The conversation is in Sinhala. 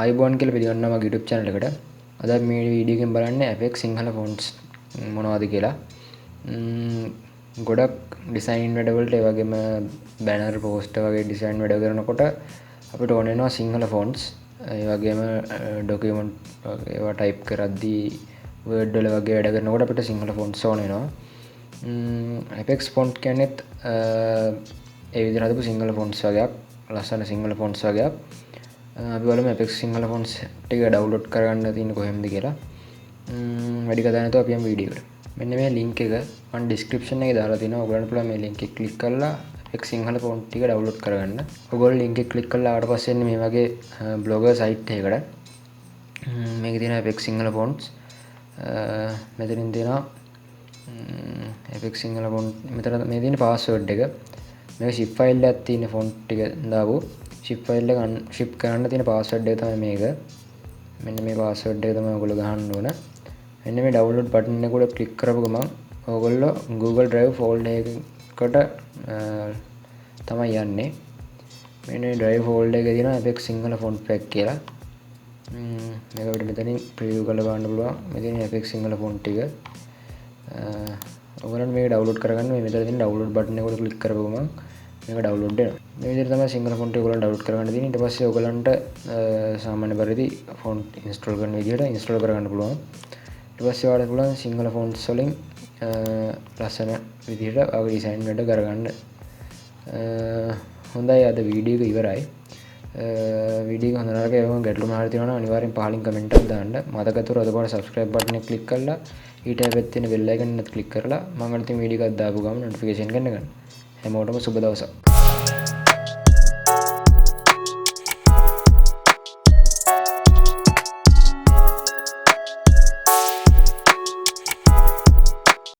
ආයිබෝන් කියලා පිළිගන්නවා මගේ YouTube channel එකට. අද මේ වීඩියෝ එකෙන් බලන්නේ FX සිංහල fonts මොනවද කියලා. ගොඩක් ඩිසයින් වැඩවලට ඒ වගේම බැනර් පෝස්ටර් වගේ ඩිසයින් වැඩ කරනකොට අපිට ඕන වෙනවා සිංහල fonts. ඒ වගේම ડોකියුමන්ට් ඒවා ටයිප් කරද්දී Word වල වගේ වැඩ කරනකොට අපිට සිංහල fonts ඕන වෙනවා. FX font කියන්නේත් ඒ විදිහට හදපු සිංහල fonts වගේක්, ලස්සන සිංහල fonts වගේක්. අපි බලමු FX සිංහල fonts ටික ඩවුන්ලෝඩ් කරගන්න තියෙන්නේ කොහෙන්ද කියලා. වැඩි කතා නැතුව අපි යමු වීඩියෝ එකට. මෙන්න මේ link එක මම description එකේ දාලා තිනවා. ඔයගොල්ලන්ට පුළුවන් මේ link එක click කරලා FX සිංහල font ටික ඩවුන්ලෝඩ් කරගන්න. ඔයගොල්ලෝ link එක click කරලා ආවට පස්සේ එන්නේ මේ වගේ blogger site එකකට. මේකේ තියෙනවා FX සිංහල fonts. මෙතනින් තියෙනවා FX සිංහල font. මෙතන මේ තියෙන password එක. මේක zip file එකක් තියෙන font ටික දාපුවා. ship file එක ship කරන්න තියෙන password එක තමයි මේක. මෙන්න මේ password එක තමයි ඔයගොල්ලෝ ගහන්න ඕන. මෙන්න මේ download button එක උඩ click කරපු ගමන් ඔයගොල්ලෝ Google Drive folder එකකට තමයි යන්නේ. මෙන්න මේ drive folder එකේ තියෙනවා FX සිංහල font pack කියලා. මේක අපිට මෙතනින් preview කරලා බලන්න පුළුවන්. මෙතන FX සිංහල font ටික. ඔයගොල්ලන්ට මේක download කරගන්න මේ මෙතන තියෙන download button එක උඩ click කරපු ගමන් මේක download වෙනවා. මේ විදිහට තමයි සිංහල font එක ඔයගොල්ලන් download කරගන්න තියෙන්නේ. ඊට පස්සේ ඔයගොල්ලන්ට සාමාන්‍ය පරිදි font install කරන විදිහට install කරගන්න පුළුවන්. ඊට පස්සේ ඔයාලට පුළුවන් සිංහල fonts වලින් ලස්සන විදිහට ඔයගේ design වැඩ කරගන්න. හොඳයි අද වීඩියෝ එක ඉවරයි. වීඩියෝ එක හොඳ නරක ඒවම ගැටලු මොනවා හරි තියෙනවා නම් අනිවාර්යෙන් පහලින් කමෙන්ට් එකක් දාන්න. මතක තවර ඔතකොට subscribe button එක click කරලා ඊට පැත්තේ තියෙන bell icon එකත් click කරලා මම අලුතින් වීඩියෝ එකක් දාපු ගමන් notification ගන්න ගන්න. හැමෝටම සුබ දවසක්.